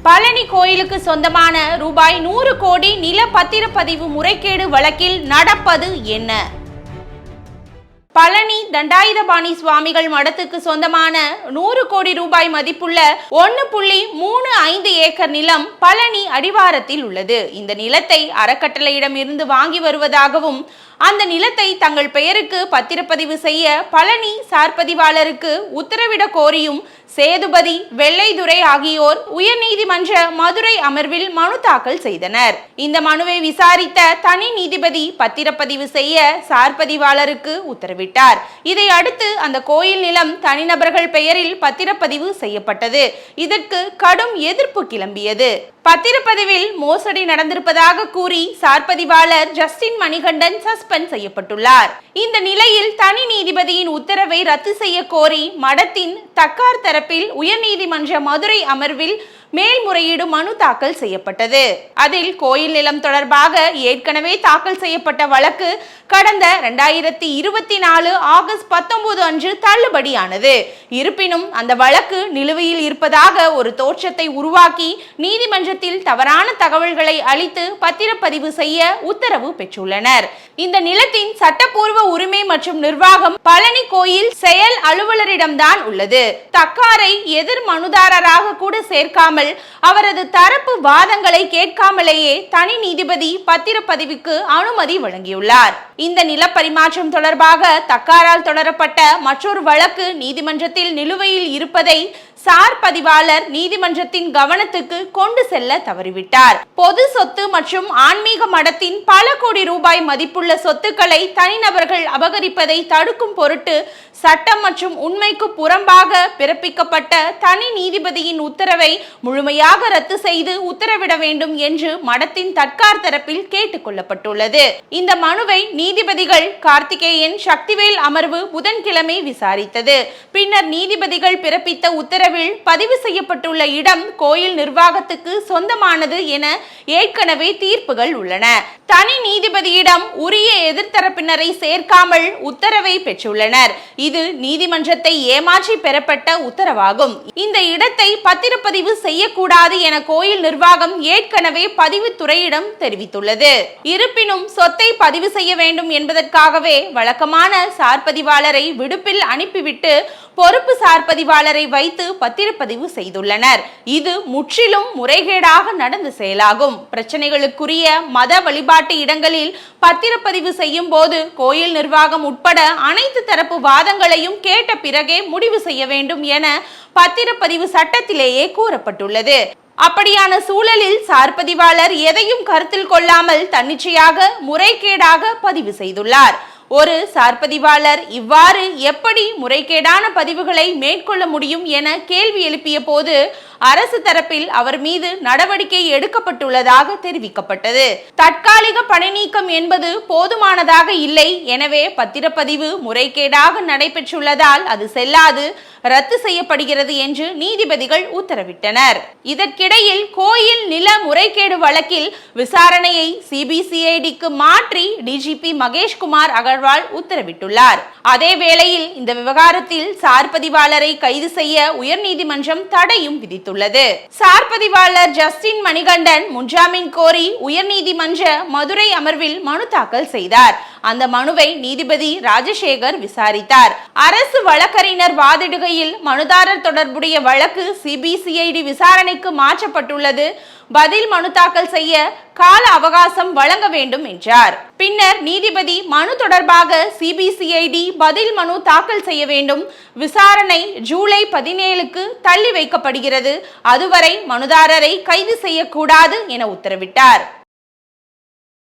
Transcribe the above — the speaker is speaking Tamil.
பழனி கோயிலுக்கு சொந்தமான ரூபாய் 100 கோடி நில பத்திரப்பதிவு முறைகேடு வழக்கில் நடப்பது என்ன? பழனி தண்டாயுதபாணி சுவாமிகள் மடத்துக்கு சொந்தமான 100 கோடி ரூபாய் மதிப்புள்ள 1.35 ஏக்கர் நிலம் பழனி அடிவாரத்தில் உள்ளது. இந்த நிலத்தை அறக்கட்டளையிடம் இருந்து வாங்கி வருவதாகவும் அந்த நிலத்தை தங்கள் பெயருக்கு பத்திரப்பதிவு செய்ய பழனி சார்பதிவாளருக்கு உத்தரவிட கோரியும் சேதுபதி, வெள்ளைதுரை ஆகியோர் உயர்நீதிமன்ற மதுரை அமர்வில் மனு தாக்கல் செய்தனர். இந்த மனுவை விசாரித்த தனி நீதிபதி பத்திரப்பதிவு செய்ய சார்பதிவாளருக்கு உத்தரவிட்டார். இதை அடுத்து அந்த கோயில் நிலம் தனிநபர்கள் பெயரில் பத்திரப்பதிவு செய்யப்பட்டது. இதற்கு கடும் எதிர்ப்பு கிளம்பியது. பத்திரப்பதிவில் மோசடி நடந்திருப்பதாக கூறி சார்பதிவாளர் ஜஸ்டின் மணிகண்டன் சஸ்பெண்ட் செய்யப்பட்டுள்ளார். இந்த நிலையில் தனி நீதிபதியின் உத்தரவை ரத்து செய்ய கோரி மடத்தின் தக்கார் தரப்பில் உயர்நீதிமன்ற மதுரை அமர்வில் மேல்முறையீடு மனு தாக்கல் செய்யப்பட்டது. அதில் கோயில் நிலம் தொடர்பாக ஏற்கனவே தாக்கல் செய்யப்பட்ட வழக்கு கடந்த 2024 ஆகஸ்ட் 19 அன்று தள்ளுபடியானது. இருப்பினும் அந்த வழக்கு நிலுவையில் இருப்பதாக ஒரு தோற்றத்தை உருவாக்கி நீதிமன்றத்தில் தவறான தகவல்களை அளித்து பத்திரப்பதிவு செய்ய உத்தரவு பெற்றுள்ளனர். இந்த நிலத்தின் சட்டப்பூர்வ உரிமை மற்றும் நிர்வாகம் பழனி கோயில் செயல் அலுவலரிடம்தான் உள்ளது. தக்காரை எதிர் மனுதாரராக கூட சேர்க்காமல் அவரது தரப்பு வாதங்களை கேட்காமலேயே தனி நீதிபதி பத்திரப்பதிவுக்கு அனுமதி வழங்கியுள்ளார். இந்த நில பரிமாற்றம் தொடர்பாக தக்காரால் தொடரப்பட்ட மற்றொரு வழக்கு நீதிமன்றத்தில் நிலுவையில் இருப்பதை சார் பதிவாளர் நீதிமன்றத்தின் கவனத்துக்கு கொண்டு செல்ல தவறிவிட்டார். பொது சொத்து மற்றும் ஆன்மீக மடத்தின் பல கோடி ரூபாய் மதிப்புள்ள சொத்துக்களை தனிநபர்கள் அபகரிப்பதை தடுக்கும் பொருட்டு சட்டம் மற்றும் உண்மைக்கு புறம்பாக பிறப்பிக்கப்பட்ட தனி நீதிபதியின் உத்தரவை முழுமையாக ரத்து செய்து உத்தரவிட வேண்டும் என்று மடத்தின் தற்கார் தரப்பில் கேட்டுக் கொள்ளப்பட்டுள்ளது. இந்த மனுவை நீதிபதிகள் கார்த்திகேயன், சக்திவேல் அமர்வு புதன்கிழமை விசாரித்தது. பின்னர் நீதிபதிகள் பிறப்பித்த உத்தரவில் பதிவு செய்யப்பட்டுள்ள இடம் கோயில் நிர்வாகத்துக்கு சொந்தமானது என ஏற்கனவே தீர்ப்புகள் உள்ளன. தனி நீதிபதியிடம் உரிய எதிர்த்தரப்பினரை சேர்க்காமல் உத்தரவை பெற்றுள்ளனர். இது நீதிமன்றத்தை ஏமாற்றி பெறப்பட்ட உத்தரவாகும். இந்த இடத்தை பத்திரப்பதிவு செய்யக்கூடாது என கோயில் நிர்வாகம் ஏற்கனவே பதிவுத்துறையிடம் தெரிவித்துள்ளது. இருப்பினும் சொத்தை பதிவு செய்ய வேண்டும் என்பதற்காகவே வழக்கமான சார்பதிவாளரை விடுப்பில் அனுப்பிவிட்டு பொறுப்பு சார்பதிவாளரை வைத்து பத்திரப்பதிவு செய்துள்ளனர். இது முற்றிலும் முறைகேடாக நடந்த செயலாகும். பிரச்சனைகளுக்குரிய மத வழிபாட்டு இடங்களில் பத்திரப்பதிவு செய்யும் போது கோயில் நிர்வாகம் உட்பட அனைத்து தரப்பு வாதங்களையும் கேட்ட பிறகே முடிவு செய்ய வேண்டும் என பத்திரப்பதிவு சட்டத்திலேயே கூறப்பட்டுள்ளது. அப்படியான சூழலில் சார்பதிவாளர் எதையும் கருத்தில் கொள்ளாமல் தன்னிச்சையாக முறைகேடாக பதிவு செய்துள்ளார். ஒரு சார்பதிவாளர் இவ்வாறு எப்படி முறைகேடான பதிவுகளை மேற்கொள்ள முடியும் என கேள்வி எழுப்பிய போது அரசு தரப்பில் அவர் மீது நடவடிக்கை எடுக்கப்பட்டுள்ளதாக தெரிவிக்கப்பட்டது. தற்காலிக பணி நீக்கம் என்பது போதுமானதாக இல்லை. எனவே பத்திரப்பதிவு முறைகேடாக நடைபெற்றுள்ளதால் அது செல்லாது, ரத்து செய்யப்படுகிறது என்று நீதிபதிகள் உத்தரவிட்டனர். இதற்கிடையில் கோயில் நில முறைகேடு வழக்கில் விசாரணையை சிபிசிஐடிக்கு மாற்றி டிஜிபி மகேஷ்குமார் அகர்வால் உத்தரவிட்டுள்ளார். அதே வேளையில் இந்த விவகாரத்தில் சார்பதிவாளரை கைது செய்ய உயர்நீதிமன்றம் தடையும் விதித்துள்ளது. சார்பதிவாளர் ஜஸ்டின் மணிகண்டன் முன்ஜாமீன் கோரி உயர்நீதிமன்ற மதுரை அமர்வில் மனு தாக்கல் செய்தார். அந்த மனுவை நீதிபதி ராஜசேகர் விசாரித்தார். அரசு வழக்கறிஞர் வாதிடுகையில் மனுதாரர் தொடர்புடைய வழக்கு சிபிசிஐடி விசாரணைக்கு மாற்றப்பட்டுள்ளது. பதில் மனு தாக்கல் செய்ய கால அவகாசம் வழங்க வேண்டும் என்றார். பின்னர் நீதிபதி மனு தொடர்பாக சிபிசிஐடி பதில் மனு தாக்கல் செய்ய வேண்டும். விசாரணை ஜூலை 17க்கு தள்ளி வைக்கப்படுகிறது. அதுவரை மனுதாரரை கைது செய்யக்கூடாது என உத்தரவிட்டார்.